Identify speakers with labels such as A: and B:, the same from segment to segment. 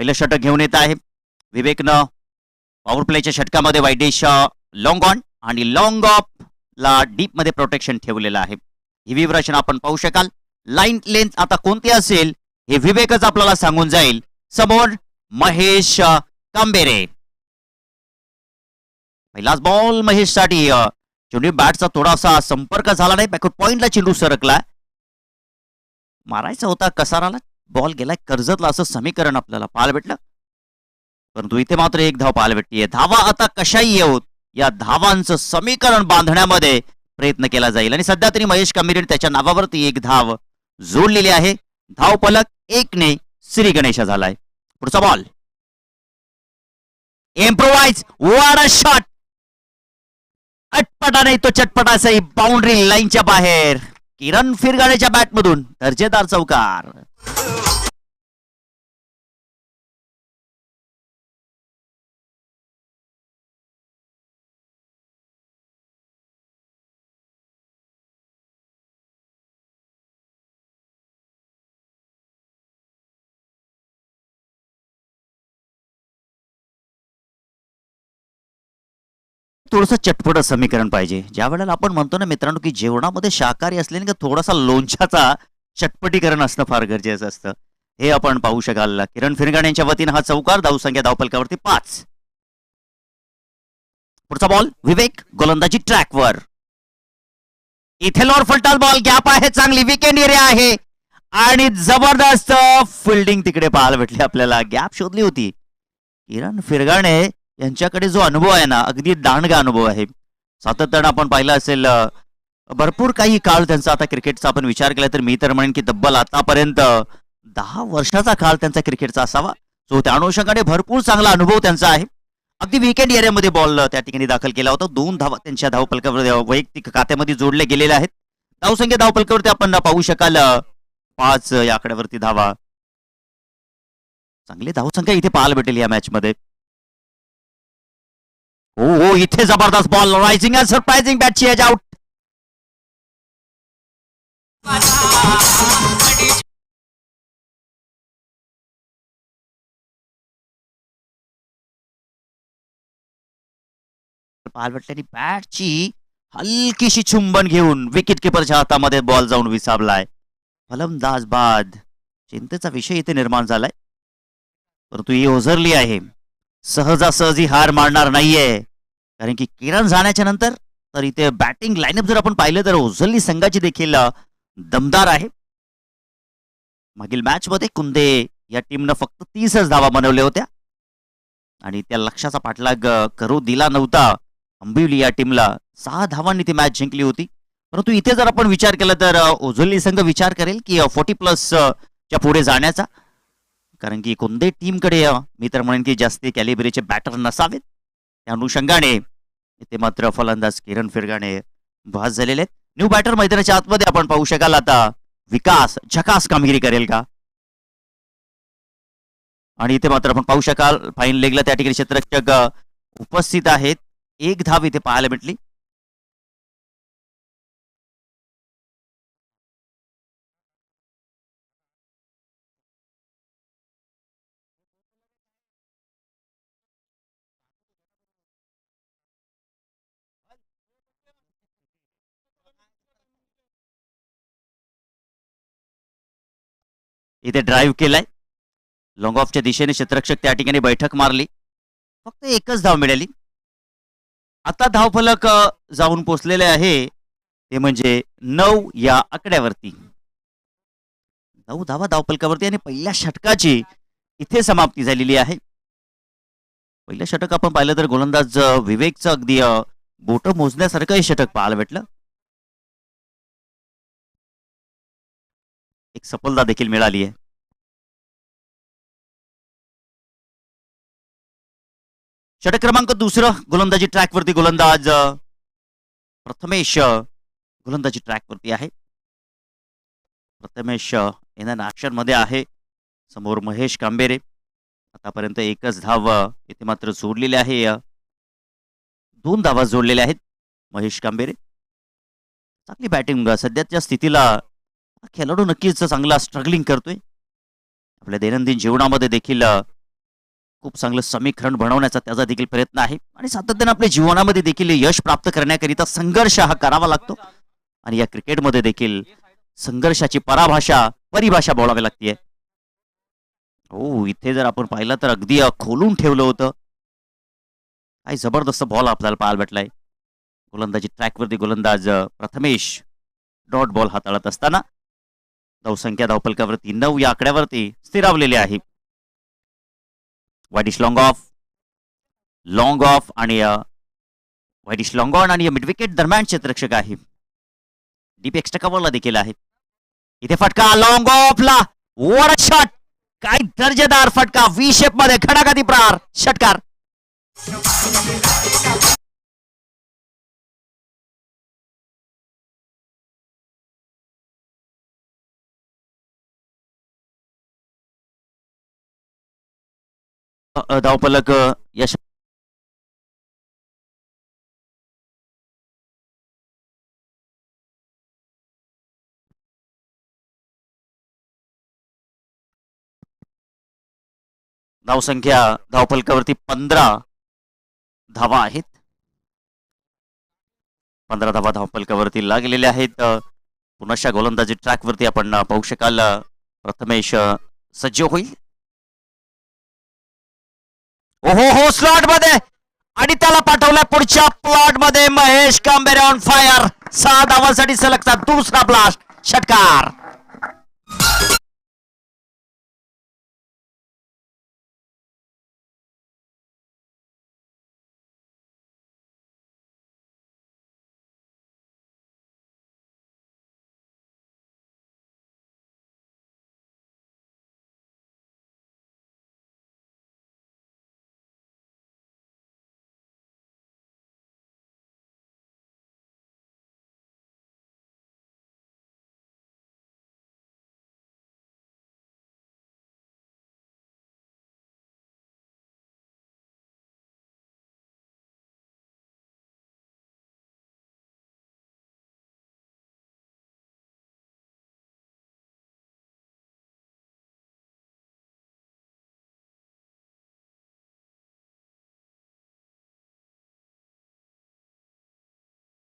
A: पहिलं षटक घेऊन येत आहे विवेकनं. पॉवर प्लेच्या षटकामध्ये वाईडिश लॉंग ऑन आणि लॉंग ऑफ ला डीप मध्ये प्रोटेक्शन ठेवलेलं आहे. ही विवरचना आपण पाहू शकाल. लाईन लेंथ आता कोणती असेल हे विवेकच आपल्याला सांगून जाईल. समोर महेश कांबेरे. पहिलाच बॉल महेश साठी. चेंडू बॅटचा थोडासा संपर्क झाला नाही. बॅकवर्ड पॉइंटला चेंडू सरकला. मारायचा होता कसाराला, बॉल गेलाय कर्जतला असं समीकरण आपल्याला पाहायला भेटलं. परंतु इथे मात्र एक धाव पाहायला भेटतीये. धावा आता कशाही येऊत या धावांचं समीकरण बांधण्यामध्ये प्रयत्न केला जाईल. आणि सध्या तरी महेश कांबेरे त्याच्या नावावरती एक धाव जोडलेली आहे. धाव फलक 1ने श्री गणेशा झालाय. पुढचा ball improvise. What a shot. अटपटा नाही तो चटपटाचाही बाउंड्री लाईनच्या बाहेर. किरण फिरगाणेच्या बॅटमधून दर्जेदार चौकार. थोडंसं चटपट समीकरण पाहिजे. ज्या वेळेला आपण म्हणतो ना मित्रांनो की जेवणामध्ये शाकाहारी असल्याने का थोडासा लोणच्याचा चटपटीकरण असणं फार गरजेचं असतं. हे आपण पाहू शकाल. किरण फिरगाणे यांच्या वतीनं हा चौकार. धावसंख्या धावफलकावरती 5. पुढचा बॉल विवेक गोलंदाजी ट्रॅकवर. इथे लोअर फलटल बॉल. गॅप आहे चांगली. विकेंड एरिया आहे आणि जबरदस्त फिल्डिंग तिकडे पाहायला भेटली आपल्याला. गॅप शोधली होती. किरण फिरगाणे यांच्याकडे जो अनुभव आहे ना अगदी दांडगा अनुभव आहे. सातत्यानं आपण पाहिलं असेल भरपूर काही काळ त्यांचा. आता क्रिकेटचा आपण विचार केला तर मी तर म्हणेन की तब्बल आतापर्यंत 10 वर्षाचा काळ त्यांचा क्रिकेटचा असावा. सो त्या अनुषंगाने भरपूर चांगला अनुभव त्यांचा आहे. अगदी विकेंड एरियामध्ये बॉल त्या ठिकाणी दाखल केला होता. 2 धावा त्यांच्या धावफलकावर वैयक्तिक खात्यामध्ये जोडले गेलेले आहेत. धावसंख्या धावफलकावरती आपण पाहू शकाल 5 या आकड्यावरती धावा. चांगली धावसंख्या इथे पाहायला भेटेल या मॅच मध्ये. हो इथे जबरदस्त बॉल. रायझिंग अँड सरप्राइजिंग बॅटची एज आउट. पाहायला भेटल्याने बॅटची हलकीशी चुंबन घेऊन विकेट किपरच्या हातामध्ये बॉल जाऊन विसावलाय. फलंदाज बाद. चिंतेचा विषय इथे निर्माण झालाय. परंतु ही ओझरली आहे. सहजासहजी हार मारणार नाहीये. कारण की किरण जाण्याच्या नंतर तर इथे बॅटिंग लाईनअप जर आपण पाहिलं तर ओझरली संघाची देखील दमदार आहे. मागील मॅच मध्ये कुंदे या टीमनं फक्त 30च धावा बनवल्या होत्या आणि त्या लक्ष्याचा पाठलाग करू दिला नव्हता. अंबिवली या टीमला 6 धावांनी ती मॅच जिंकली होती. परंतु इथे जर आपण विचार केला तर ओझरली संघ विचार करेल की 40+ च्या पुढे जाण्याचा. कारण की कुंदे टीमकडे मी तर म्हणेन की जास्ती कॅलिबरीचे बॅटर नसावेत. त्या अनुषंगाने इथे मात्र फलंदाज किरण फिरगाणे बाद झालेले आहेत. न्यू बॅटर मैदानाच्या आतमध्ये आपण पाहू शकाल आता विकास झकास कामगिरी करेल का. आणि इथे मात्र आपण पाहू शकाल फाईन लेगला त्या ठिकाणी क्षेत्ररक्षक उपस्थित आहेत. 1 धाव इथे पाहायला भेटली. इथे ड्राईव्ह केलाय. लॉंग ऑफच्या दिशेने क्षेत्ररक्षक त्या ठिकाणी बैठक मारली. फक्त 1च धाव मिळाली. आता धावफलक जाऊन पोचलेले आहे ते म्हणजे 9 या आकड्यावरती. 9 धावा धावफलकावरती आणि पहिल्या षटकाची इथे समाप्ती झालेली आहे. पहिलं षटक आपण पाहिलं तर गोलंदाज विवेकचं अगदी बोट मोजण्यासारखं हे षटक पाहायला भेटलं. एक सफलता देखील मिळाली आहे. षटक क्रमांक 2 गोलंदाजी ट्रॅकवरती गोलंदाज प्रथमेश गोलंदाजी ट्रॅकवरती आहे. प्रथमेश इन ऍक्शन मध्ये आहे. समोर महेश कांबेरे. आतापर्यंत 1च धाव इथे मात्र जोडलेले आहे. 2 धावा जोडलेल्या आहेत महेश कांबेरे. चांगली बॅटिंग सध्याच्या स्थितीला खेळाडू नक्कीच चांगला स्ट्रगलिंग करतोय. आपल्या दैनंदिन जीवनामध्ये देखील खूप चांगलं समीकरण बनवण्याचा त्याचा देखील प्रयत्न आहे आणि सातत्याने आपल्या जीवनामध्ये देखील यश प्राप्त करण्याकरिता संघर्ष हा करावा लागतो आणि या क्रिकेटमध्ये देखील संघर्षाची परिभाषा बोलावी लागते. हो, इथे जर आपण पाहिलं तर अगदी खोलून ठेवलं होतं. काय जबरदस्त बॉल आपल्याला पाहायला भेटलाय. गोलंदाजी ट्रॅकवरती गोलंदाज प्रथमेश डॉट बॉल हाताळत असताना धावसंख्या धावफलकावरती 9 या आकड्यावरती स्थिरावलेली आहे. वाईडिश लॉंग ऑफ आणि वाईडिश लॉंग ऑन आणि मिड विकेट दरम्यान क्षेत्ररक्षक आहे. डीप एक्स्ट्रा कव्हरला देखील आहे. इथे फटका लॉंग ऑफला. What shot. काय दर्जेदार फटका व्ही शेप मध्ये खडाखाती प्रहार षटकार. धावफलक यश धावसंख्या धावफलकावरती 15 धावा आहेत. 15 धावा धावफलकावरती लागलेल्या आहेत. पुन्हा गोलंदाजी ट्रॅकवरती आपण पाहू शकाल. प्रथमेश सज्ज होईल. ओहो हो स्लॉट मध्ये आणि त्याला पाठवलाय पुढच्या प्लॉट मध्ये. Mahesh Kambere on fire. 6 धावांसाठी सलगचा दुसरा ब्लास्ट षटकार.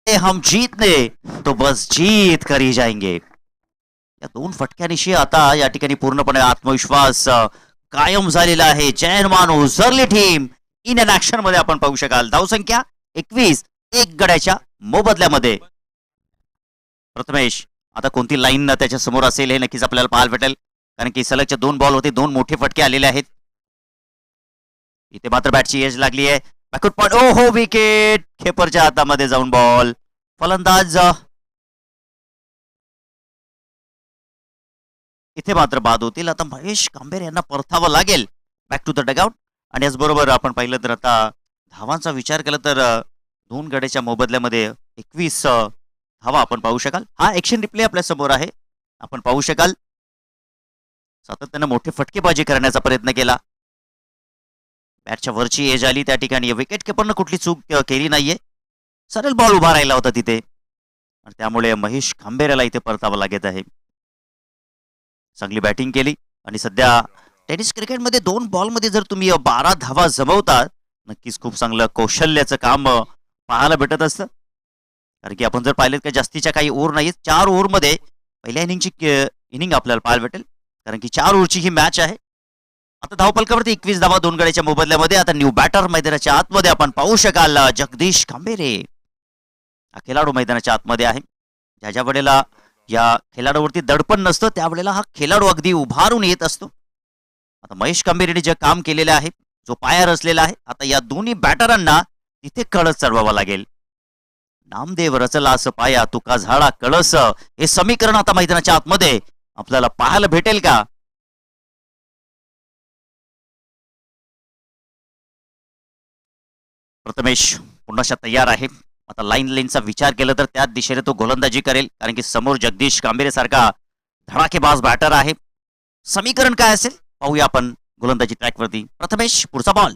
A: हम जीतने तो बस जीत कर ही जाएंगे. या 2 फटक्यानिशी आता या ठिकाणी पूर्णपणे आत्मविश्वास कायम झालेला आहे. जैन माणूस झरली टीम इन अन ऍक्शन मध्ये आपण पाहू शकाल. धावसंख्या 21. 1 गड्याच्या मोबदल्यामध्ये. प्रथमेश आता कोणती लाईन त्याच्या समोर असेल हे नक्कीच आपल्याला पाहायला भेटेल, कारण की सलगच्या 2 बॉल होते, 2 मोठे फटके आलेले आहेत. इथे मात्र बॅटची एज लागली आहे. Backward point. ओ हो विकेट. खेपरच्या हातामध्ये जाऊन बॉल. फलंदाज इथे मात्र बाद होतील. आता महेश कांबेरे यांना परतावं लागेल बॅक टू द डगआउट. आणि याचबरोबर आपण पाहिलं तर आता धावांचा विचार केला तर 2 गड्याच्या मोबदल्यामध्ये 21 धावा आपण पाहू शकाल. हा एक्शन रिप्ले आपल्या समोर आहे, आपण पाहू शकाल. सातत्यानं मोठे फटकेबाजी करण्याचा प्रयत्न केला. बॅटच्या वरची एज आली त्या ठिकाणी. विकेट किपरनं कुठली चूक केली नाहीये. सरळ बॉल उभा राहिला होता तिथे आणि त्यामुळे महेश खांबेऱ्याला इथे परतावं लागत आहे. चांगली बॅटिंग केली आणि सध्या टेनिस क्रिकेटमध्ये 2 बॉलमध्ये जर तुम्ही 12 धावा जमवता, नक्कीच खूप चांगलं कौशल्याचं काम पाहायला भेटत असतं. कारण की आपण जर पाहिलं की जास्तीच्या काही ओव्हर नाहीत. 4 ओव्हरमध्ये पहिल्या इनिंगची इनिंग आपल्याला पाहायला भेटेल, कारण की 4 ओव्हरची ही मॅच आहे. आता धावफलकावरती 21 धावा 2 गड्याच्या मोबदल्यामध्ये. आता न्यू बॅटर मैदानाच्या आतमध्ये आपण पाहू शकाल. जगदीश खांबेरे हा खेळाडू मैदानाच्या आतमध्ये आहे. ज्या वेळेला या खेळाडूवरती दडपण नसतं त्यावेळेला हा खेळाडू अगदी उभारून येत असतो. आता महेश कांबेरेने जे काम केलेलं आहे, जो पाया रचलेला आहे, आता या दोन्ही बॅटरांना तिथे कळस चढवावा लागेल. नामदेव रचला असं पाया तुका झाडा कळस. हे समीकरण आता मैदानाच्या आतमध्ये आपल्याला पाहायला भेटेल का? प्रथमेश पुन्हा तयार आहे. आता लाईनचा विचार केला तर त्याच दिशेने तो गोलंदाजी करेल, कारण की समोर जगदीश कांबेरे सारखा धडाकेबाज बॅटर आहे. समीकरण काय असेल पाहूया आपण गोलंदाजी ट्रॅकवरती. प्रथमेश पुढचा बॉल.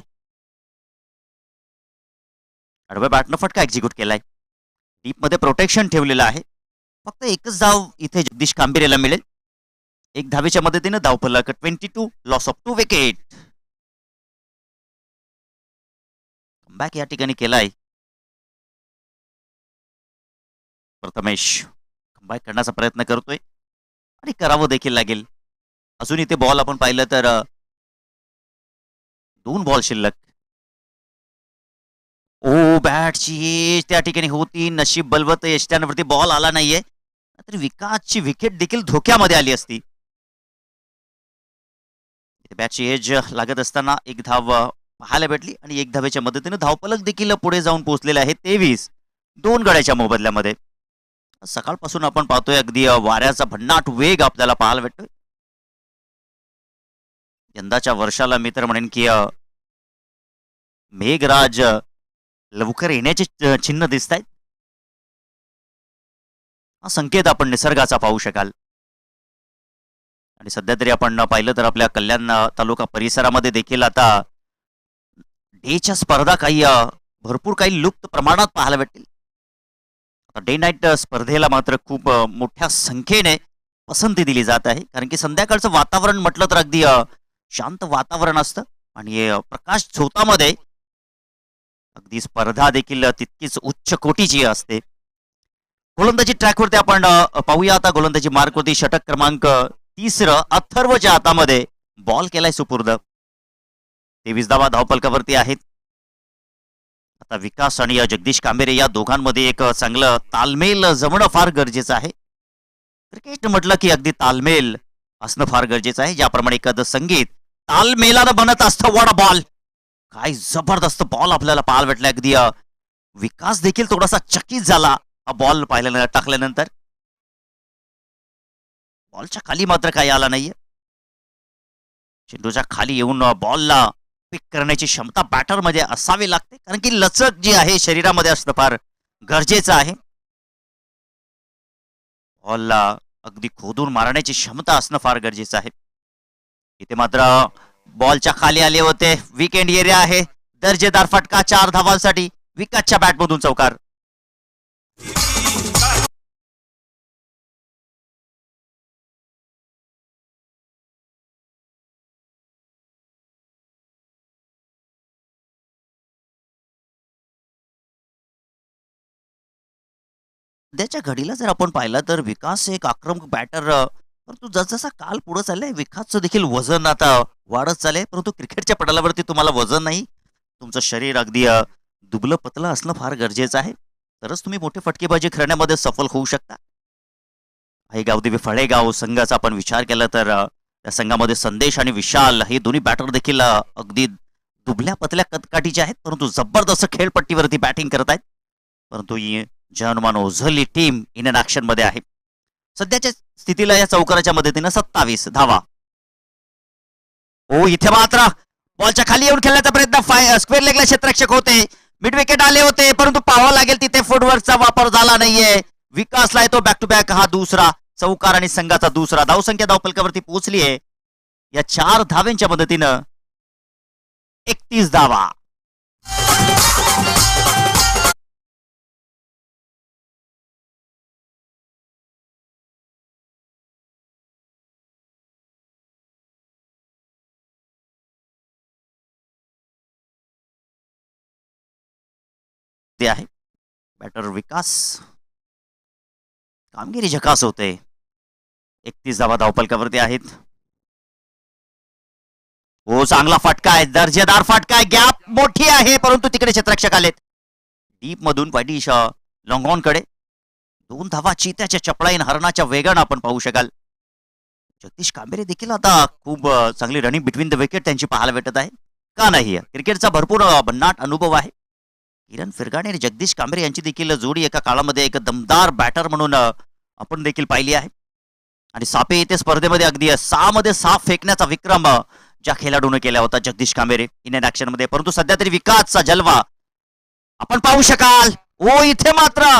A: आडव्या बॅटनं फटका एक्झिक्यूट केलाय. डीप मध्ये प्रोटेक्शन ठेवलेलं आहे. फक्त एकच धाव इथे जगदीश कांबेरेला मिळेल. 1 धावेच्या मदतीने धावफलक 22. Loss of 2 wicket. कमबॅक या ठिकाणी केलाय प्रथमेश. कमबॅक करण्याचा प्रयत्न करतोय आणि करावं देखील लागेल. अजून इथे बॉल आपण पाहिलं तर 2 बॉल शिल्लक. ओ बॅटची एज त्या ठिकाणी होती, नशीब बलवत यष्ट्यांवरती बॉल आला नाहीये, तर विकासची विकेट देखील धोक्यामध्ये आली असती. बॅटची एज लागत असताना एक धाव पाहायला भेटली आणि एक धावेच्या मदतीने धावफलक देखील पुढे जाऊन पोहोचलेले आहे 23 2 गड्याच्या मोबदल्यामध्ये. सकाळपासून आपण पाहतोय अगदी वाऱ्याचा भन्नाट वेग आपल्याला पाहायला भेटतोय. यंदाच्या वर्षाला मी तर म्हणेन की मेघराज लवकर येण्याचे चिन्ह दिसत आहेत. हा संकेत आपण निसर्गाचा पाहू शकाल. आणि सध्या तरी आपण पाहिलं तर आपल्या कल्याण तालुका परिसरामध्ये देखील आता डेच्या स्पर्धा काही भरपूर काही लुप्त प्रमाणात पाहायला भेटतील. डे नाईट स्पर्धेला मात्र खूप मोठ्या संख्येने पसंती दिली जात आहे, कारण की संध्याकाळचं वातावरण म्हटलं तर अगदी शांत वातावरण असतं आणि प्रकाश झोतामध्ये अगदी स्पर्धा देखील तितकीच उच्च कोटीची असते. गोलंदाजी ट्रॅकवरती आपण पाहूया आता गोलंदाजी मार्कवरती षटक क्रमांक 3 अथर्वच्या हातामध्ये बॉल केलाय सुपूर्द. 23 धावा धावपलकावरती आहेत. आता विकास आणि जगदीश कांबेरे या दोघांमध्ये एक चांगलं तालमेल जमणं फार गरजेचं आहे. क्रिकेट म्हटलं की अगदी तालमेल असणं फार गरजेचं आहे. ज्याप्रमाणे एखादं संगीत तालमेलानं बनत असतं. वॉट अ बॉल, काय जबरदस्त बॉल आपल्याला पाहायला भेटला. अगदी विकास देखील थोडासा चकित झाला हा बॉल पाहिल्यानंतर टाकल्यानंतर. बॉलच्या खाली मात्र काही आला नाहीये. चेंडूच्या खाली येऊन बॉलला पिक करण्याची क्षमता बॅटरमध्ये असावी लागते, कारण की लचक जी आहे शरीरामध्ये असणं फार गरजेचं आहे. बॉलला अगदी खोदून मारण्याची क्षमता असणं फार गरजेचं आहे. इथे मात्र बॉलच्या खाली आले होते. विकेंड एरिया आहे. दर्जेदार फटका 4 धावांसाठी विकासच्या बॅटमधून चौकार. सध्याच्या घडीला जर आपण पाहिलं तर विकास एक आक्रमक बॅटर, परंतु जसजसा काल पुढे चाललाय विकासचं देखील वजन आता वाढत चाललंय. परंतु क्रिकेटच्या पटलावरती तुम्हाला वजन नाही, तुमचं शरीर अगदी दुबलं पतलं असणं फार गरजेचं आहे, तरच तुम्ही मोठे फटकेबाजी खेळण्यामध्ये सफल होऊ शकता. हे गावदेवी फळेगाव संघाचा आपण विचार केला तर त्या संघामध्ये संदेश आणि विशाल हे दोन्ही बॅटर देखील अगदी दुबल्या पतल्या कदकाठीचे आहेत, परंतु जबरदस्त खेळपट्टीवरती बॅटिंग करत आहेत. परंतु ही जनमान ओझरली टीम इन ऍक्शन मध्ये आहे. सध्याच्या स्थितीला या चौकाराच्या मदतीनं 27 धावा. ओ इथे मात्र बॉलच्या खाली येऊन खेळण्याचा प्रयत्न, स्क्वेअर लेगला क्षेत्ररक्षक होते, मिड विकेट आले होते, परंतु पाहावं लागेल तिथे फुटवर्कचा वापर झाला नाहीये. विकासला येतो बॅक टू बॅक हा दुसरा चौकार आणि संघाचा दुसरा. धावसंख्या धावपलकावरती पोहोचली आहे या 4 धाव्यांच्या मदतीनं 31 धावा. ते आहे बॅटर विकास, कामगिरी झकास होते. 31 धावा धावपलकावरती आहेत. हो चांगला फटका आहे, दर्जेदार फटका आहे, गॅप मोठी आहे, परंतु तिकडे क्षेत्ररक्षक आलेत. डीप मधून पायडीश लॉंगॉन कडे 2 धावा चित्याच्या चपळाईन हरणाच्या वेगानं आपण पाहू शकाल. जगदीश कांबेरे देखील आता खूप चांगली रनिंग बिटवीन द विकेट त्यांची पाहायला भेटत आहे. का नाही, क्रिकेटचा भरपूर भन्नाट अनुभव आहे. किरण फिरगाणे आणि जगदीश कांबरे यांची देखील जोडी एका काळामध्ये एक दमदार बॅटर म्हणून आपण देखील पाहिली आहे. आणि सापे येथे स्पर्धेमध्ये अगदी 6 मध्ये 6 फेकण्याचा विक्रम ज्या खेळाडूने केला होता जगदीश कांबेरे इन ऍक्शन मध्ये. परंतु सध्या तरी विकासचा जलवा आपण पाहू शकाल. ओ इथे मात्र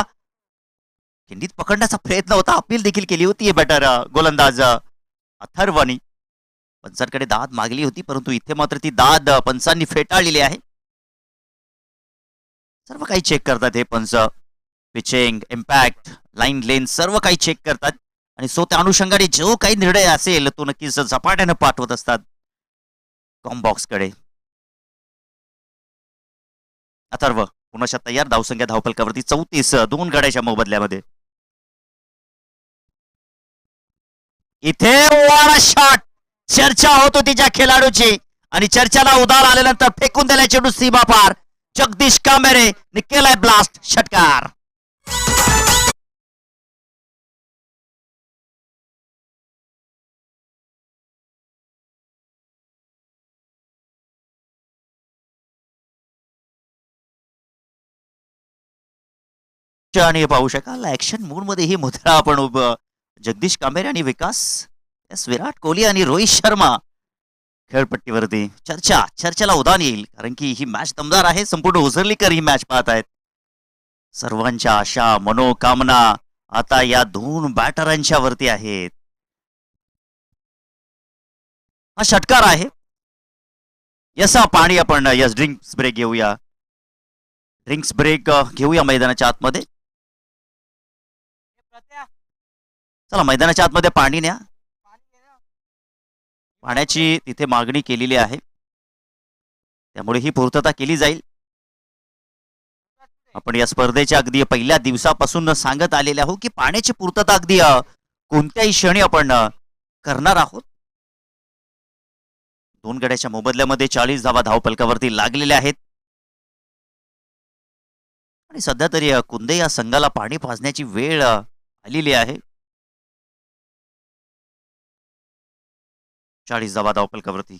A: खिंडीत पकडण्याचा प्रयत्न होता, अपील देखील केली होती बॅटर गोलंदाज अथर्वनी. पंचांकडे दाद मागली होती, परंतु इथे मात्र ती दाद पंचांनी फेटाळलेली आहे. सर्व काही चेक करतात हे पंच, पिचिंग, इम्पॅक्ट, लाईन लेन सर्व काही चेक करतात आणि सो त्या अनुषंगाने जो काही निर्णय असेल तो नक्कीच झपाट्याने पाठवत असतात कॉम्बॉक्स कडे. अथर्व पुन्हा तयार, धावसंख्या धावफलकावरती 34, 2 गड्याच्या मोबदल्यामध्ये. इथे वाडा शॉट, चर्चा होत होती ज्या खेळाडूची आणि चर्चेला उधार आल्यानंतर फेकून दिला चेंडू सीमा पार. जगदीश कांबेरे केलाय ब्लास्ट, षटकार. आणि पाहू शकाल ऍक्शन मूड मध्ये ही मुद्रा आपण जगदीश कांबेरे आणि विकास, विराट कोहली आणि रोहित शर्मा खेळपट्टीवरती. चर्चेला उधाण येईल कारण की ही मॅच दमदार आहे. संपूर्ण उजरलीकर ही मॅच पाहत आहेत. सर्वांच्या आशा मनोकामना आता या दोन बॅटरांच्या वरती आहेत. हा षटकार आहे. यसा पाणी आपण यस ड्रिंक्स ब्रेक घेऊया. ड्रिंक्स ब्रेक घेऊया मैदानाच्या आतमध्ये. चला मैदानाच्या आतमध्ये पाणी न्या. पाण्याची तिथे मागणी केलेली आहे त्यामुळे ही पूर्तता केली जाईल. आपण या स्पर्धेच्या अगदी पहिल्या दिवसापासून सांगत आलेले आहोत की पाण्याची पूर्तता अगदी कोणत्याही क्षणी आपण करणार आहोत. 2 गड्याच्या मोबदल्यामध्ये 40 धावा धावफलकावरती लागलेल्या आहेत आणि सध्या तरी कुंदे या संघाला पाणी पाजण्याची वेळ आलेली आहे. 40 धावा धावफलकावरती.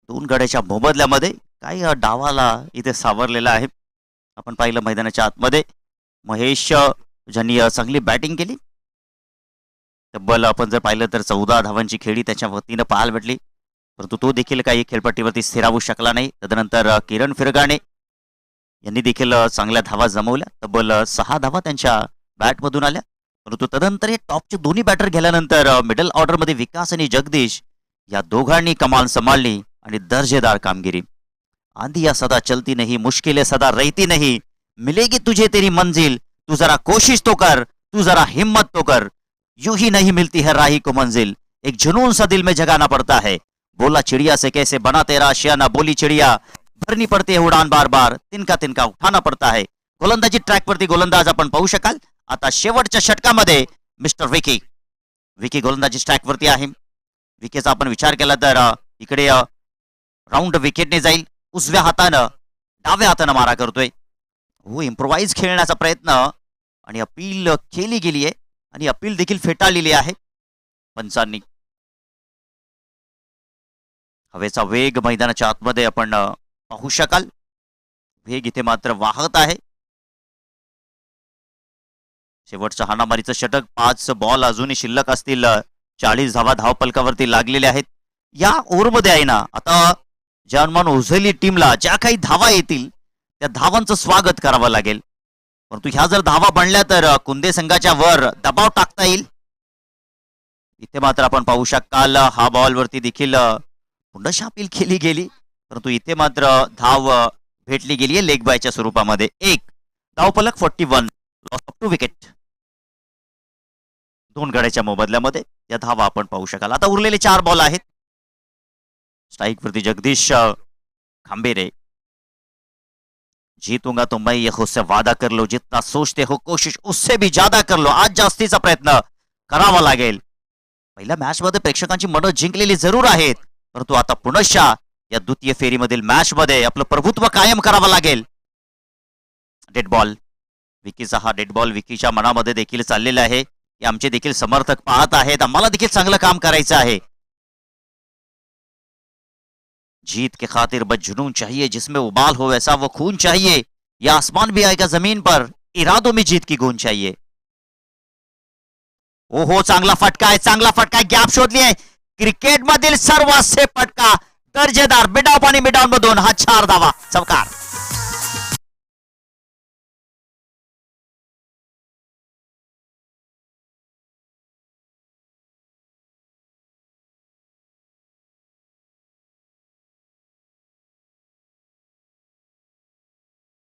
A: दोन गड्याच्या मोबदल्यामध्ये काही डावाला इथे सावरलेला आहे. आपण पाहिलं मैदानाच्या आतमध्ये महेश ज्यांनी चांगली बॅटिंग केली. तब्बल आपण जर पाहिलं तर 14 धावांची खेळी त्याच्या वतीनं पाहायला भेटली परंतु तो देखील काही खेळपट्टीवरती स्थिरावू शकला नाही. तदनंतर किरण फिरगाणे यांनी देखील चांगल्या धावा जमवल्या. तब्बल 6 धावा त्यांच्या बॅटमधून आल्या परंतु तदनंतर हे टॉपचे दोन्ही बॅटर गेल्यानंतर मिडल ऑर्डरमध्ये विकास आणि जगदीश या दोघांनी कमान संभाळली आणि दर्जेदार कामगिरी. आंधियां सदा चलती नहीं, मुश्किलें सदा रहती नहीं, मिलेगी तुझे तेरी मंजिल, तू जरा कोशिश तो कर, तू जरा हिम्मत तो कर, यूं ही नहीं मिलती है राही को मंजिल, एक जुनून सा दिल में जगाना पड़ता है, बोला चिड़िया से कैसे बना तेरा आशियाना, बोली चिड़िया भरनी पड़ती है उड़ान बार बार, तिनका तिनका उठाना पड़ता है. गोलंदाजी ट्रॅकवरती गोलंदाज आपण पाहू शकाल. आता शेवटच्या षटकामध्ये मिस्टर विकी गोलंदाजी ट्रॅकवरती आहे. विकेचा आपण विचार केला तर इकडे राऊंड विकेटने जाईल. उजव्या हातानं डाव्या हातानं मारा करतोय. हो इम्प्रोवाइज खेळण्याचा प्रयत्न आणि अपील केली गेली आहे आणि अपील देखील फेटाळलेली आहे पंचांनी. हवेचा वेग मैदानाच्या आतमध्ये आपण पाहू शकाल. वेग इथे मात्र वाहत आहे. शेवटचं हाणामारीचं षटक. 5 बॉल अजूनही शिल्लक असतील. 40 धावा धावपलकावरती लागलेले आहेत. या ओव्हरमध्ये आहे ना आता जर्मन उझली टीमला ज्या काही धावा येतील त्या धावांचं स्वागत करावं लागेल. परंतु ह्या जर धावा बनल्या तर कुंदे संघाच्या वर दबाव टाकता येईल. इथे मात्र आपण पाहू शकाल हा बॉलवरती देखील पुन्हा अपील केली गेली, परंतु इथे मात्र धाव भेटली गेली आहे लेग बायच्या स्वरूपामध्ये. एक धावफलक 41, लॉस ऑफ 2 विकेट. 2 गड्याच्या मोबदल्यामध्ये या धावा आपण पाहू शकाल. आता उरलेले 4 बॉल आहेत. स्ट्राइक वरती जगदीश खांबेरे. जीतूंगा तो मैं ये खुद से वादा कर लो, जितना सोचते हो कोशिश उससे भी ज्यादा कर लो. आज जास्तीचा प्रयत्न करावा लागेल. पहिल्या मॅच मध्ये प्रेक्षकांची मनं जिंकलेली जरूर आहेत, परंतु आता पुनश्च या द्वितीय फेरीमधील मॅच मध्ये आपलं प्रभुत्व कायम करावं लागेल. Dead ball. विकीचा हा डेड बॉल विकीच्या मनामध्ये देखील चाललेला आहे की आमचे देखील समर्थक पाहत आहेत, आम्हाला देखील चांगलं काम करायचं आहे. जीत के खातिर बस जुनून चाहिए, जिसमें उबाल हो वैसा वो खून चाहिए. ये आसमान भी आएगा जमीन पर, इरादों में जीत की गूंज चाहिए. ओहो, चांगला फटका आहे, चांगला फटका आहे. गॅप शोधली आहे. क्रिकेट मधील सर्वात फटका दर्जेदार मिडऑफ आणि मिडऑन मधून हा 4 धावा चौकार.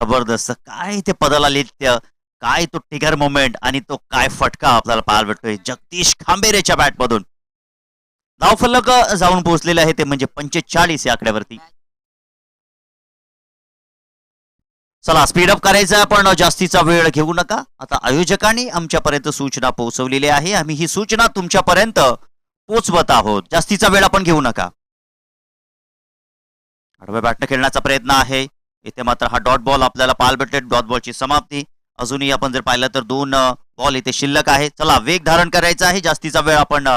A: जबरदस्त. काय ते पदाला लिहित्य, काय तो टिगर मोमेंट आणि तो काय फटका आपल्याला पाहायला भेटतोय जगदीश खांबेरेच्या बॅटमधून. धावफलक जाऊन पोहोचलेले आहे ते म्हणजे 45 या आकड्यावरती. चला स्पीडअप करायचं, पण जास्तीचा वेळ घेऊ नका. आता आयोजकांनी आमच्यापर्यंत सूचना पोहोचवलेली आहे, आम्ही ही सूचना तुमच्यापर्यंत पोहोचवत आहोत. जास्तीचा वेळ आपण घेऊ नका. आडव्या बॅटने खेळण्याचा प्रयत्न आहे. इथे मात्र हा डॉट बॉल आपल्याला पाहायला भेटले. डॉट बॉलची समाप्ती. अजूनही आपण जर पाहिलं तर 2 बॉल इथे शिल्लक आहे. चला वेग धारण करायचा आहे, जास्तीचा वेळ आपण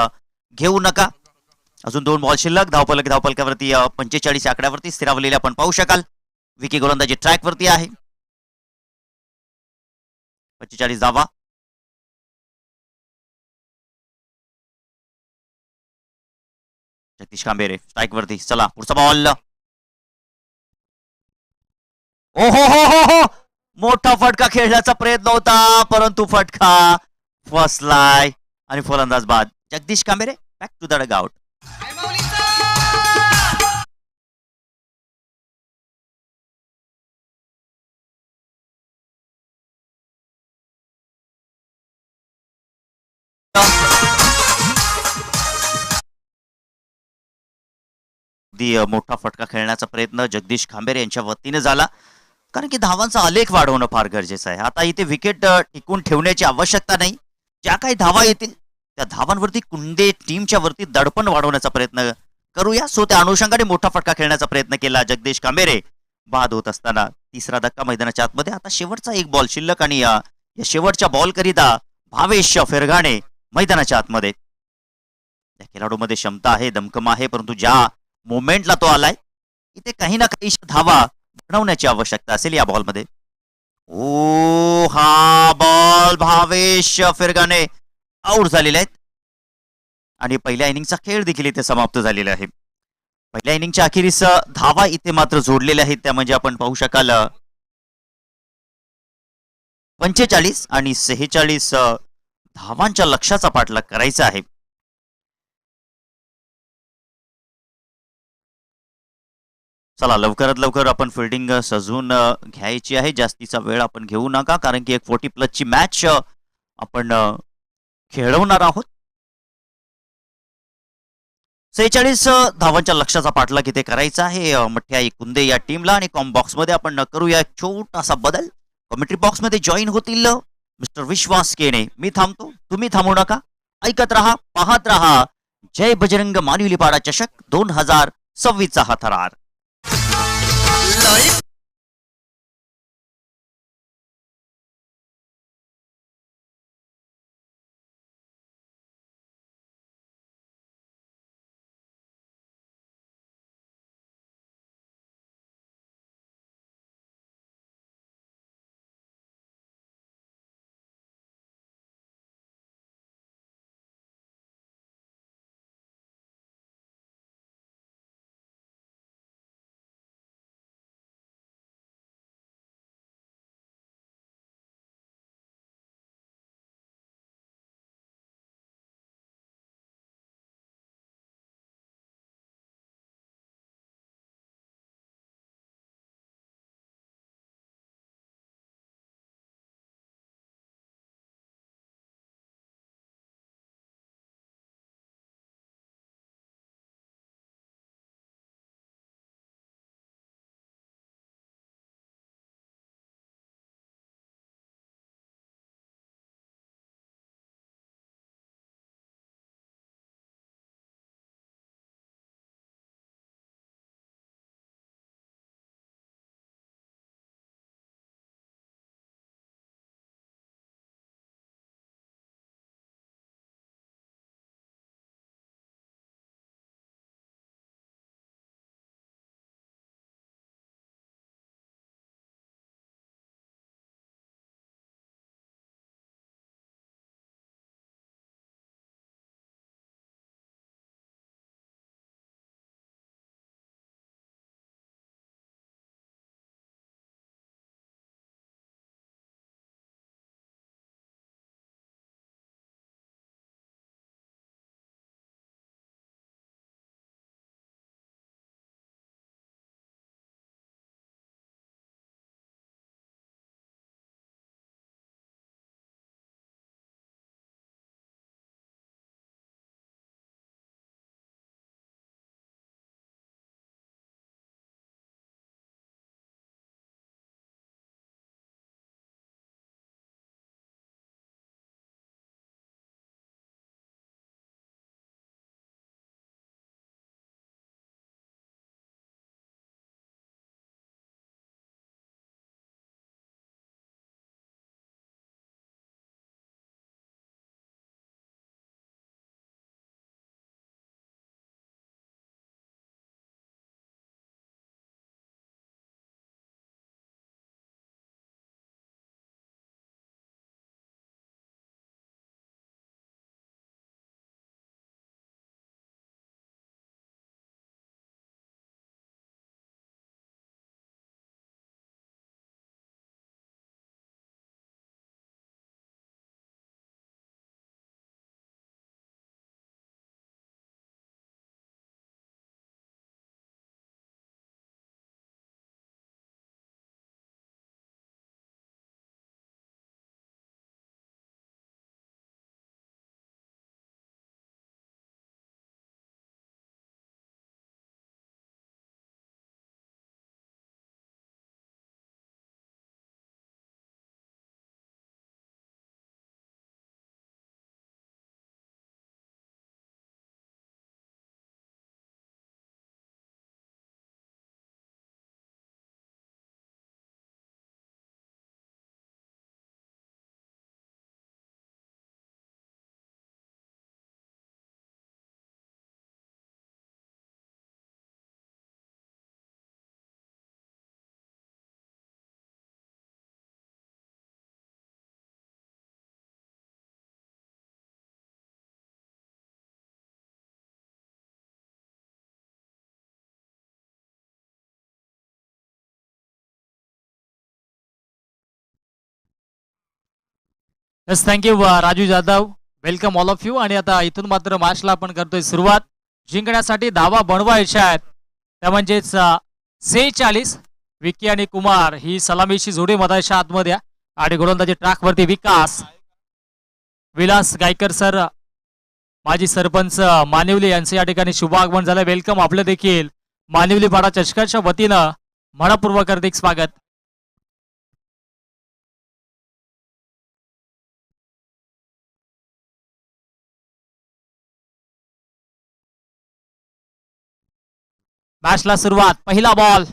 A: घेऊ नका. अजून 2 बॉल शिल्लक. धावफलकावरती 45 आकड्यावरती स्थिरावलेले आपण पाहू शकाल. विकी गोलंदाजी ट्रॅक वरती आहे. 45 धावा. जगदीश खांबेरे स्ट्राइक वरती. चला पुढचा बॉल. ओ हो हो हो हो, मोठा फटका खेळण्याचा प्रयत्न होता, परंतु फटका फसलाय आणि फलंदाज बाद. Jagdish Khambere back to the dugout. मोठा फटका खेळण्याचा प्रयत्न जगदीश खांबेरे यांच्या वतीने झाला, कारण की धावांचा आलेख वाढवणं फार गरजेचं आहे. आता इथे विकेट टिकून ठेवण्याची आवश्यकता नाही. ज्या काही धावा येतील त्या धावांवरती कुंदे टीमच्या वरती दडपण वाढवण्याचा प्रयत्न करूया. सो त्या अनुषंगाने मोठा फटका खेळण्याचा प्रयत्न केला जगदीश खांबेरे. बाद होत असताना तिसरा धक्का मैदानाच्या आतमध्ये. आता शेवटचा 1 बॉल शिल्लक आणि या शेवटच्या बॉल करिता भावेश फेरगाणे मैदानाच्या आतमध्ये. त्या खेळाडूमध्ये क्षमता आहे, दमखम आहे, परंतु ज्या मोमेंटला तो आलाय इथे काही ना काही धावा बनवण्याची आवश्यकता असेल या बॉलमध्ये. ओ हा बॉल भावेश फेरगाणे आउट झालेले आहेत आणि पहिल्या इनिंगचा खेळ देखील इथे समाप्त झालेला आहे. पहिल्या इनिंगच्या अखेरीस धावा इथे मात्र जोडलेल्या आहेत, त्या म्हणजे आपण पाहू शकाल 45 आणि 46 धावांच्या लक्ष्याचा पाठलाग करायचा आहे. चला लवकरात लवकर आपण फिल्डिंग सजवून घ्यायची आहे. जास्तीचा वेळ आपण घेऊ नका, कारण की एक 40 प्लस ची मॅच आपण खेळवणार आहोत. 46 धावांच्या लक्ष्याचा पाठलाग इथे करायचा आहे मठ्या कुंदे या टीमला. आणि कॉम बॉक्स मध्ये आपण करूया एक छोटासा बदल. कॉमेंट्री बॉक्स मध्ये जॉईन होतील मिस्टर विश्वास केणे. मी थांबतो, तुम्ही थांबू नका. ऐकत रहा, पाहत रहा. जय बजरंग मानिवलीपाडा चषक 2026 चा हा थरार.
B: Yes thank you Raju Jadhav. Welcome all of you. आणि आता इथून मात्र मॅचला आपण करतोय सुरुवात. जिंकण्यासाठी धावा बनवायच्या आहेत त्या म्हणजेच 46. विकी आणि कुमार ही सलामीची जोडी मधाच्या आतमध्ये आहे. आणि गोलंदाजी ट्रॅकवरती विकास. विलास गायकर सर माजी सरपंच मानिवली यांचं या ठिकाणी शुभागमन झालं. वेलकम आपलं देखील मानिवली पाडा चषकाच्या वतीनं मनपूर्वक हार्दिक स्वागत. मॅचला सुरुवात. पहिला बॉल.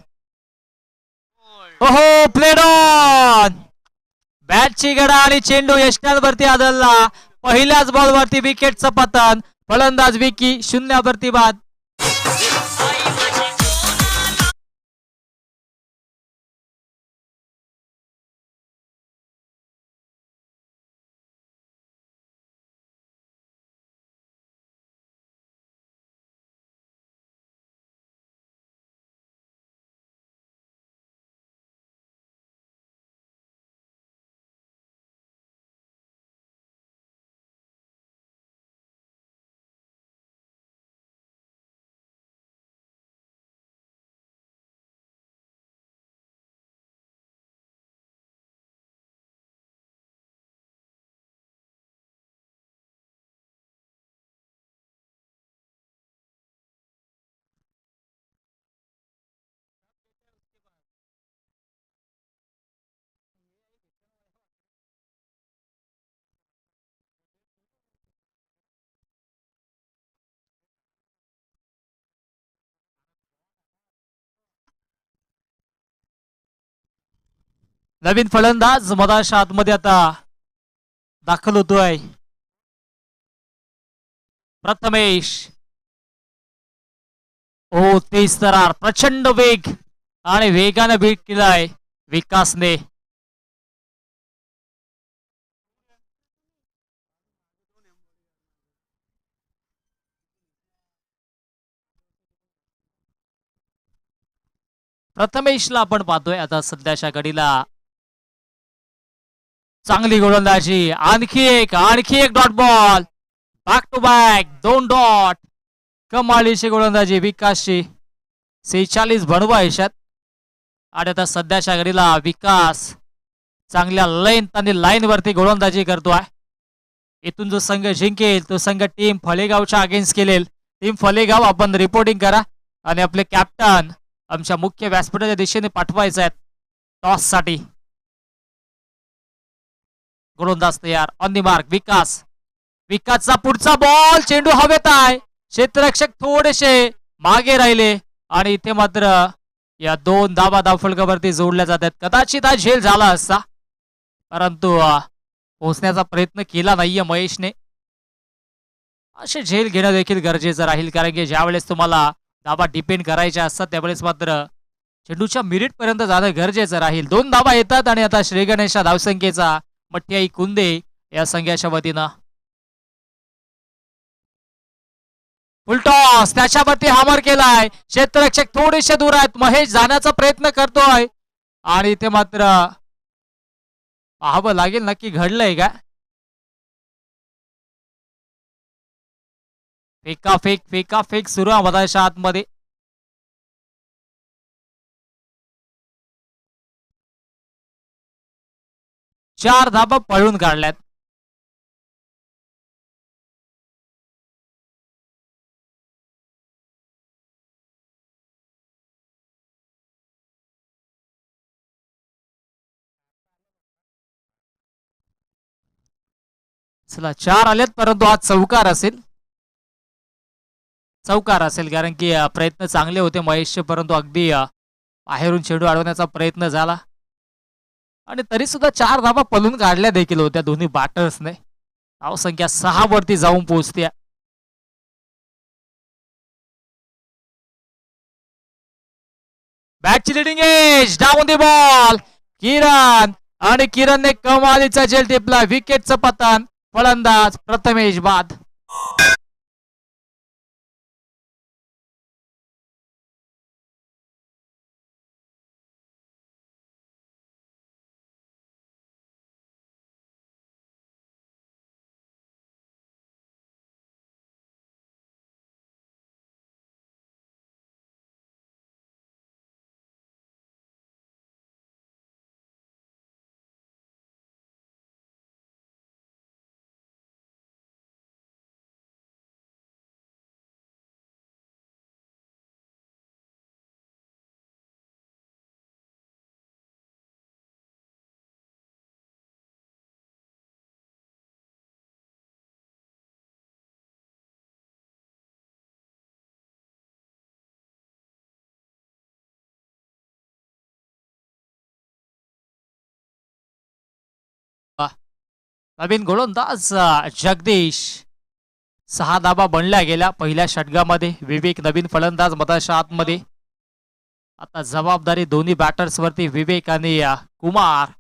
B: ओहो प्लेड ऑन. बॅटची गडा आणि चेंडू यष्टांवरती आदळला. पहिल्याच बॉलवरती विकेटचं पतन. फलंदाज विकी 0 बाद. नवीन फलंदाज मधाच्या आतमध्ये आता दाखल होतोय. प्रथमेश. ओ तेज तरार. प्रचंड वेग आणि वेगाने बीट केलाय विकासने. प्रथमेशला आपण पाहतोय आता सध्याच्या घडीला. चांगली गोलंदाजी. आणखी एक dot ball. Back to back 2 dot. कमालीची गोलंदाजी विकासची. 46 बनवायच्यात. आणि आता सध्याच्या घडीला विकास चांगल्या लेंथ आणि लाईन वरती गोलंदाजी करतोय. इथून जो संघ जिंकेल तो संघ टीम फलेगावच्या अगेन्स्ट केलेल. टीम फलेगाव आपण रिपोर्टिंग करा आणि आपले कॅप्टन आमच्या मुख्य व्यासपीठाच्या दिशेने पाठवायचे आहेत टॉस साठी. गोलंदाज तयार. On the mark. विकासचा पुढचा बॉल. चेंडू हवेत आहे. क्षेत्ररक्षक थोडेसे मागे राहिले आणि इथे मात्र या 2 धावा धावफलकावरती जोडल्या जातात. कदाचित हा झेल झाला असता परंतु पोहोचण्याचा प्रयत्न केला नाहीये महेशने. असे झेल घेणं देखील गरजेचं राहील कारण की ज्यावेळेस तुम्हाला धावा डिपेंड करायच्या असतात त्यावेळेस मात्र चेंडूच्या मिरिट पर्यंत जाणं गरजेचं राहील. 2 धावा येतात आणि आता श्री गणेशच्या धावसंख्येचा मठ्याई कुंदे या संघाच्या वतीनं. फुलटॉस. त्याच्यावरती हामर केलाय. क्षेत्ररक्षक थोडेसे दूर आहेत. महेश जाण्याचा प्रयत्न करतोय आणि इथे मात्र पाहावं लागेल नक्की घडलंय का. फेका फेक सुरू आहे मधाच्या आतमध्ये. चार धाबा पळून काढल्यात. चला 4 आलेत परंतु आज चौकार असेल कारण की प्रयत्न चांगले होते महेशचे परंतु अगदी बाहेरून चेंडू अडवण्याचा प्रयत्न झाला आणि तरी सुद्धा 4 धाबा पळून काढल्या देखील होत्या दोन्ही बॅटर्सने. धावसंख्या 6 वरती जाऊन पोहोचते. बॅटची leading edge. Down the ball. Kiran आणि किरणने कमालीचा झेल टिपला. विकेटचं पतन. फलंदाज प्रथमेश बाद. नवीन गोलंदाज जगदीश. 6 धाबा बनल्या गेल्या पहिल्या षटकामध्ये. विवेक नवीन फलंदाज मताच्या आतमध्ये. आता जबाबदारी दोन्ही बॅटर्स वरती, विवेक आणि कुमार.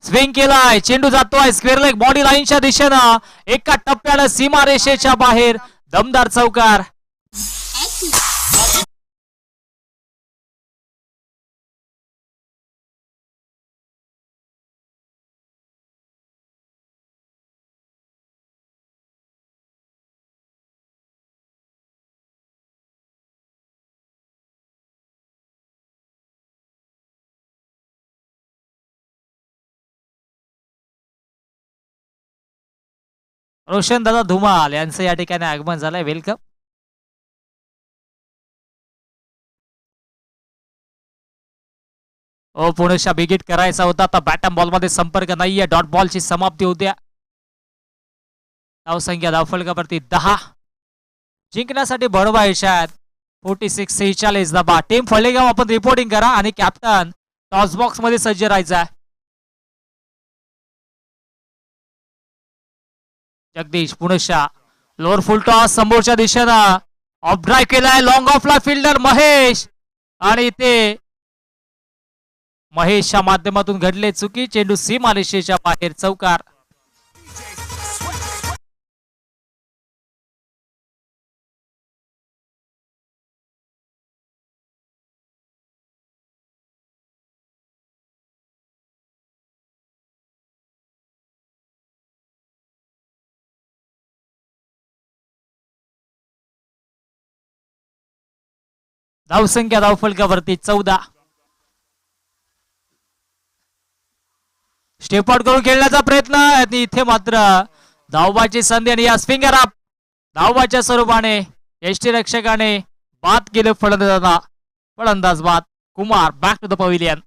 B: स्विंग केलाय, चेंडू जातोय स्क्वेअर लेग बॉडी लाईनच्या दिशेनं. एका टप्प्यानं सीमारेषेच्या बाहेर दमदार चौकार. रोशन दादा धुमाल यांचं या ठिकाणी आगमन झालंय. वेलकम. ओ पुणेशा बिगिट करायचा होता. आता बॅटम बॉल मध्ये संपर्क नाहीये. डॉट बॉलची समाप्ती होत्या. धावसंख्या धावफलकावरती 10. जिंकण्यासाठी बरोबर यशात 46-46 धाबा. टीम फळेगाव आपण रिपोर्टिंग करा आणि कॅप्टन टॉस बॉक्स मध्ये सज्ज राहायचा. जगदीश पुणेशा लोअर फुल टॉस समोरच्या दिशेनं. ऑफ ड्राईव्ह केलाय. लॉंग ऑफला फिल्डर महेश आणि ते महेशच्या माध्यमातून घडले चुकी. चेंडू सीमारेषेच्या बाहेर चौकार. धावसंख्या धावफलकावरती 14. स्टेप आउट करून खेळण्याचा प्रयत्न आणि इथे मात्र धावबाची संधी आणि या स्विंगर अप धावबाच्या स्वरूपाने यष्टीरक्षकाने बाद केले फलंदाजांना. फलंदाज बाद. Kumar back to the pavilion.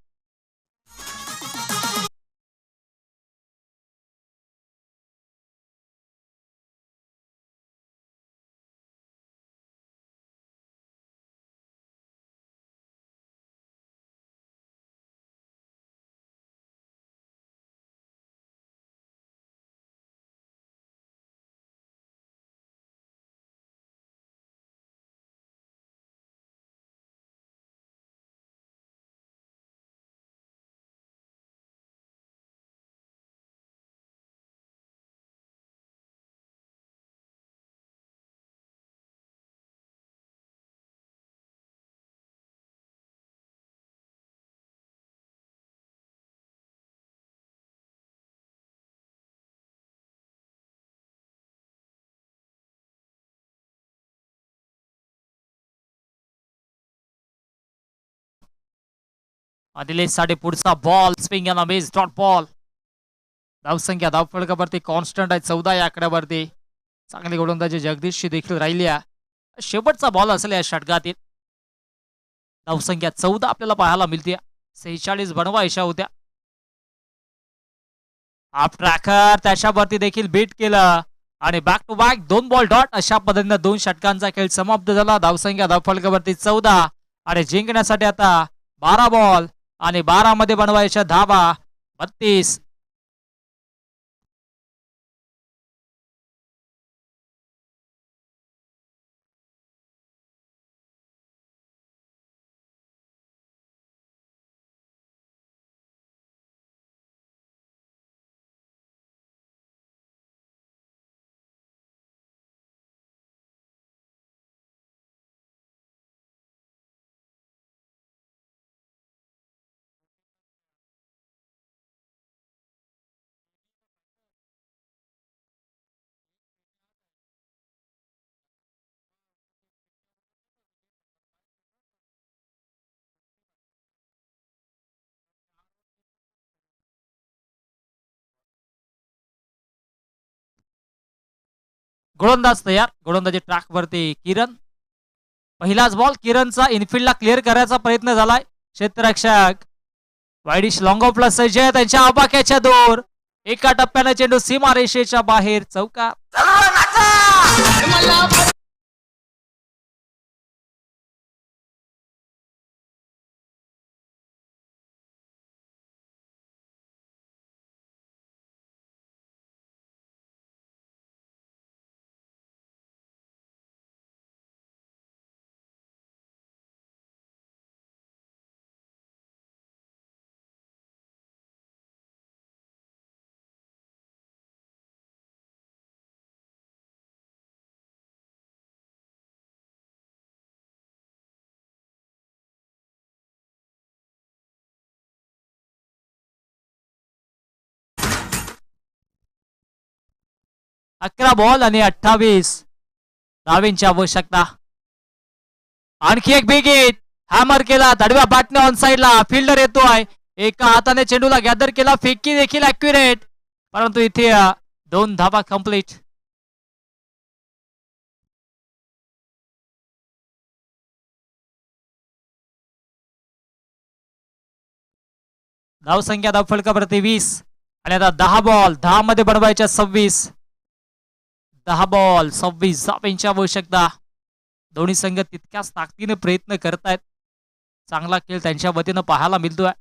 B: Adilesh साठी पुढचा ball. Swing and miss dot ball. धावसंख्या धावफलकावरती कॉन्स्टंट आहे 14 या आकड्यावरती. चांगली गोलंदाजी जगदीशची देखील राहिली आहे. शेवटचा बॉल असेल या षटकातील. धावसंख्या 14 आपल्याला पाहायला मिळते. 46 बनवायच्या होत्या. आप ट्रॅकर त्याच्यावरती देखील बीट केलं आणि back to back 2 ball dot. अशा पद्धतीने 2 षटकांचा खेळ समाप्त झाला. धावसंख्या धावफलकावरती 14 आणि जिंकण्यासाठी आता 12 बॉल आणि 12 मध्ये बनवायच्या धावा 32. गोलंदाज तयार. गोलंदाजी ट्रॅक वरती किरण. पहिलाच बॉल किरणचा इनफिल्डला क्लिअर करायचा प्रयत्न झालाय. क्षेत्ररक्षक वाईडिश लॉंग ऑफला सज्ज आहे. त्यांच्या आबाक्याच्या दूर. एका टप्प्याने चेंडू सीमारेषेच्या बाहेर चौकार. 11 बॉल आणि 28 धावींची आवश्यकता. आणखी एक बिग हिट हॅमर केला दडव्या बॅटने ऑन साइडला. फिल्डर येतोय, एका हाताने चेंडूला गॅदर केला, फेकी देखील अॅक्युरेट, परंतु इथे 2 धावा कंप्लीट. धावसंख्या धाव फलकावरती 20 आणि आता 10 बॉल 10 मध्ये बनवायच्या 26. 10 बॉल 26 धावांची आवश्यकता. दोन्ही संघ तितक्याच ताकदीने प्रयत्न करतायत. चांगला खेळ त्यांच्या वतीनं पाहायला मिळतोय.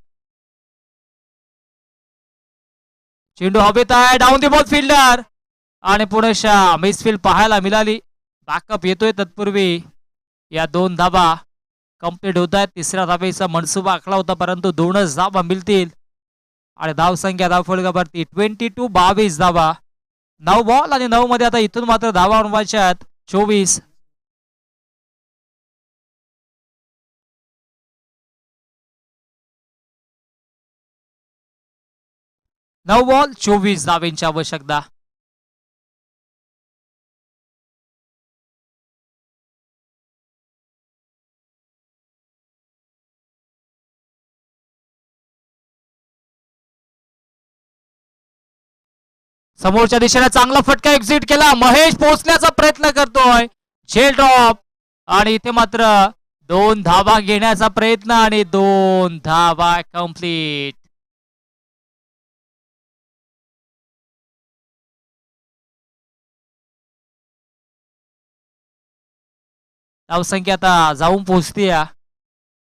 B: चेंडू हवेत आहे, डाऊन दी बॉल फिल्डर आणि पुणेशा मिसफील्ड पाहायला मिळाली. बॅकअप येतोय तत्पूर्वी या 2 धावा कंप्लीट होत आहेत. तिसऱ्या धावेचा मनसुबा आखला होता, परंतु 2च धावा मिळतील आणि धावसंख्या धाव फलकावरती 22 धावा. 9 बॉल आणि 9 मध्ये आता इथून मात्र धावा बनवायच्या आहेत 24. 9 बॉल 24 धावेंची आवश्यकता. समोरच्या दिशेने चांगला फटका एक्झिट केला. महेश पोहोचण्याचा प्रयत्न करतोय, झेल ड्रॉप आणि इथे मात्र 2 धावा घेण्याचा प्रयत्न आणि 2 धावा कंप्लीट. धावसंख्या आता जाऊन पोहोचते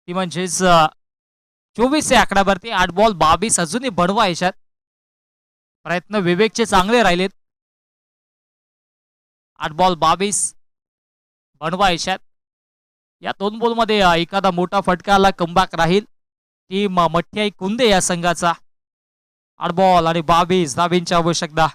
B: ती म्हणजेच 24 या आकड्यावरती. 8 बॉल 22 अजूनही बनवायच्यात. प्रयत्न विवेकचे चांगले राहिलेत. 8 बॉल 22 बनवायच्यात. या 2 बॉल मध्ये एखादा मोठा फटकाला कमबॅक राहील टीम मठ्ठियाई कुंदे या संघाचा. 8 बॉल आणि 22 धावेंची आवश्यकता.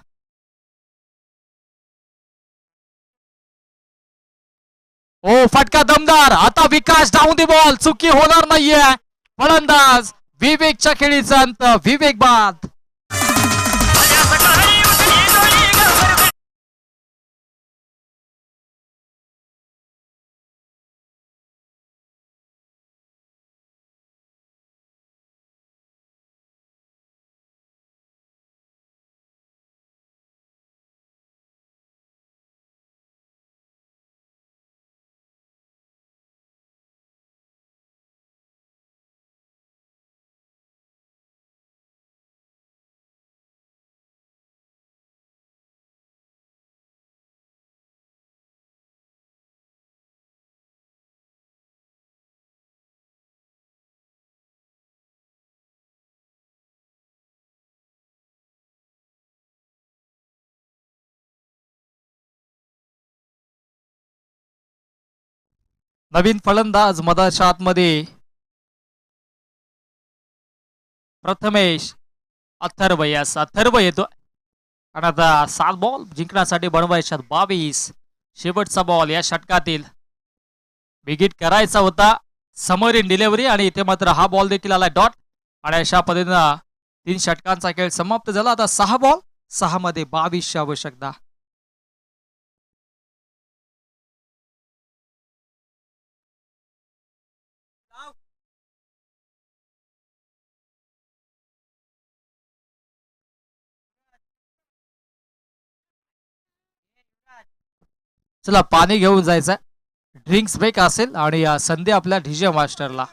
B: ओ फटका दमदार. आता विकास डाऊन दी बॉल, चुकी होणार नाहीये. फलंदाज विवेकच्या खेळीचा अंत. विवेक बाद. नवीन फलंदाज मधाच्या आतमध्ये प्रथमेश अथर्व. यास अथर्व येतो आणि आता 7 बॉल जिंकण्यासाठी बनवायच्यात 22. शेवटचा बॉल या षटकातील. बिगिट करायचा होता समोर इन डिलिव्हरी आणि इथे मात्र हा बॉल देखील आला डॉट आणि अशा पद्धतीनं 3 षटकांचा खेळ समाप्त झाला. आता 6 बॉल 6 मध्ये 22 ची आवश्यकता. चला पाणी घेऊन जायचं. ड्रिंक्स ब्रेक असेल आणि संधी आपल्या डीजे मास्टरला.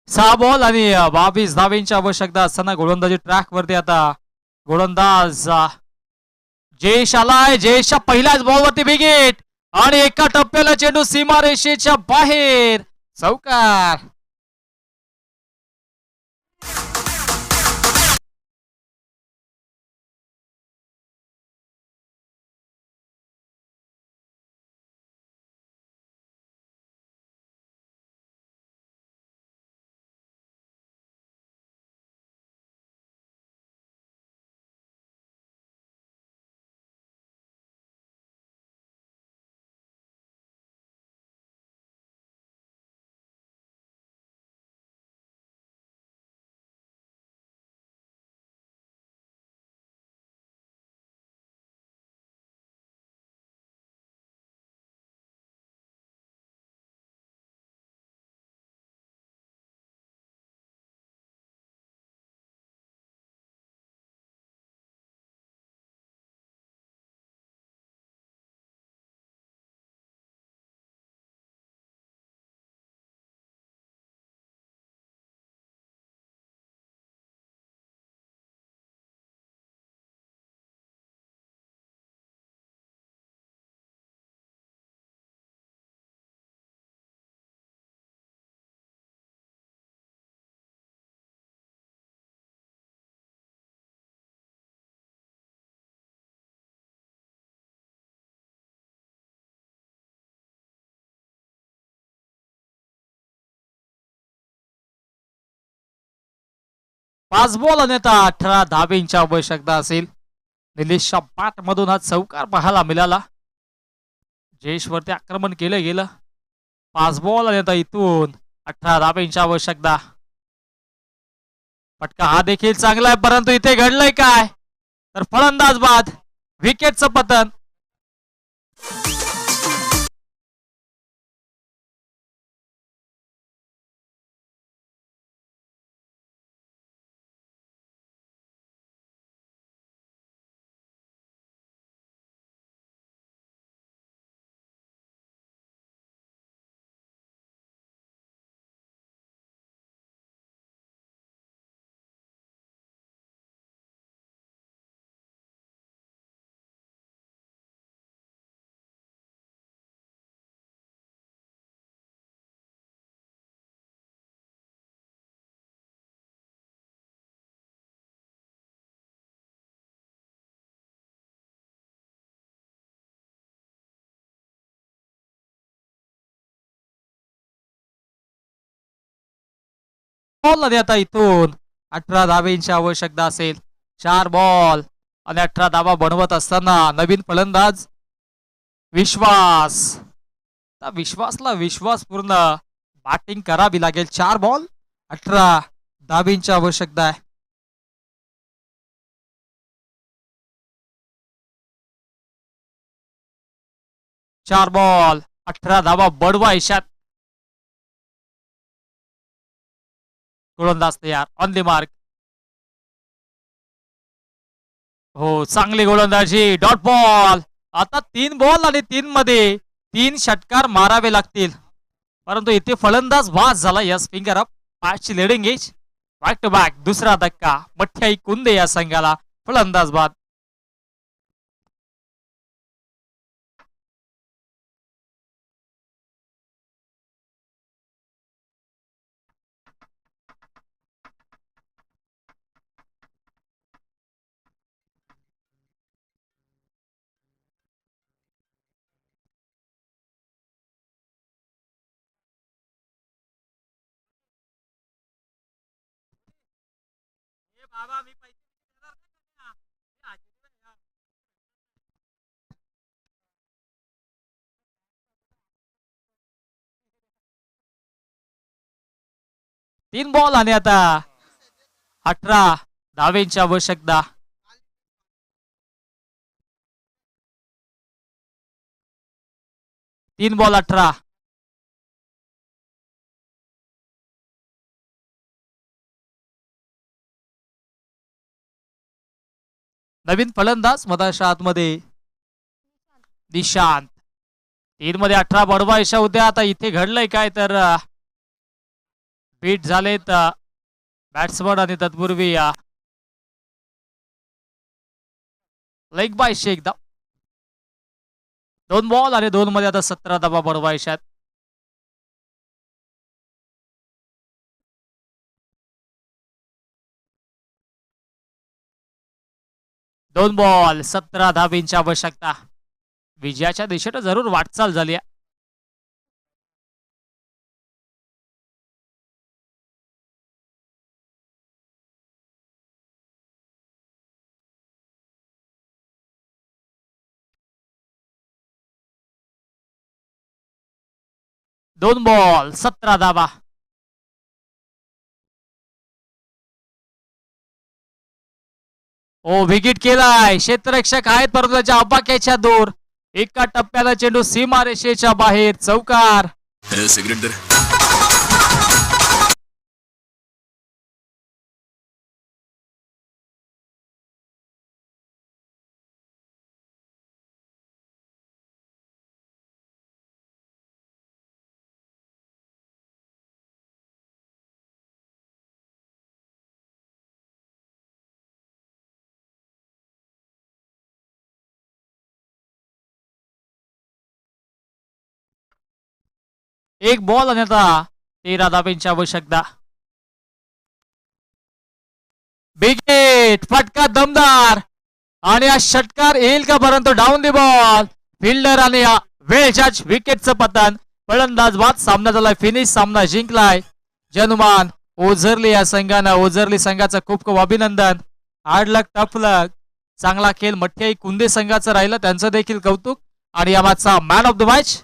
B: 6 बॉल आणि 22 धावेंची आवश्यकता असताना गोलंदाजी ट्रॅक वरती आता गोलंदाज जयेश आलाय. जयेशच्या पहिल्याच बॉल वरती विकेट आणि एका टप्प्याला चेंडू सीमारेषेच्या बाहेर. चौकार. पाच बॉल आणि आता 18 धावेंची आवश्यकता असेल. निलेशच्या बॅट मधून हा चौकार पाहायला मिळाला. जयेश वरती आक्रमण केलं गेलं. 5 बॉल आणि आता इथून 18 धावेंची आवश्यकता. फटका हा देखील चांगला आहे, परंतु इथे घडलंय काय तर फलंदाज बाद. विकेटचं पतन. बॉल आणि आता इथून 18 धावेंची आवश्यकता असेल. 4 बॉल आणि 18 धावा बनवत असताना नवीन फलंदाज विश्वास. विश्वासला विश्वासपूर्ण बॅटिंग करावी लागेल. 4 बॉल 18 धावेंची आवश्यकता आहे. चार बॉल 18 धावा बडवायशात. गोलंदाज तयार. On the mark. हो, चांगली गोलंदाजी. Dot ball. आता 3 बॉल आणि 3 मध्ये 3 षटकार मारावे लागतील, परंतु इथे फलंदाज बाद झाला. Yes, finger up. 5ची leading edge. Back to back दुसरा धक्का. मठ्याई कुंदे या संघाला. फलंदाज बाद. तीन बॉल आणि आता 18 धावेंची आवश्यकता. तीन बॉल 18. नवीन फलंदाज मधाच्या आतमध्ये निशांत. 3 मध्ये 18 बडवायशा होत्या. आता इथे घडलंय काय तर बीट झालेत बॅट्समन आणि तत्पूर्वी लेग बायशे एकदा 2 बॉल आणि 2 मध्ये आता 17 धावा बनवायच्यात. दोन बॉल 17 धाबींची आवश्यकता. विजयाच्या दिशेने जरूर वाटचाल झाली आहे. दोन बॉल 17 धाबा. ओ विकेट केलाय. क्षेत्ररक्षक आहेत परंतु त्याच्या अबाक्याच्या दूर. एका टप्प्याला चेंडू सीमारेषेच्या बाहेर. चौकार.
C: सिगरेट दे.
B: एक बॉल आणि आता 13 धाबींची आवश्यकता. विकेट. फटका दमदार आणि हा षटकार येईल का परंतु डाऊन दी बॉल. फिल्डर आणि वेळ जज. विकेटचं पतन. फलंदाज बाद. सामना झालाय फिनिश. सामना जिंकलाय जनुमान ओझरली या संघानं. ओझरली संघाचं खूप खूप अभिनंदन. हार्ड लक टफ लक. चांगला खेळ मठ्याई कुंदे संघाचं राहिलं त्यांचं देखील कौतुक. आणि या मॅचचा मॅन ऑफ द मॅच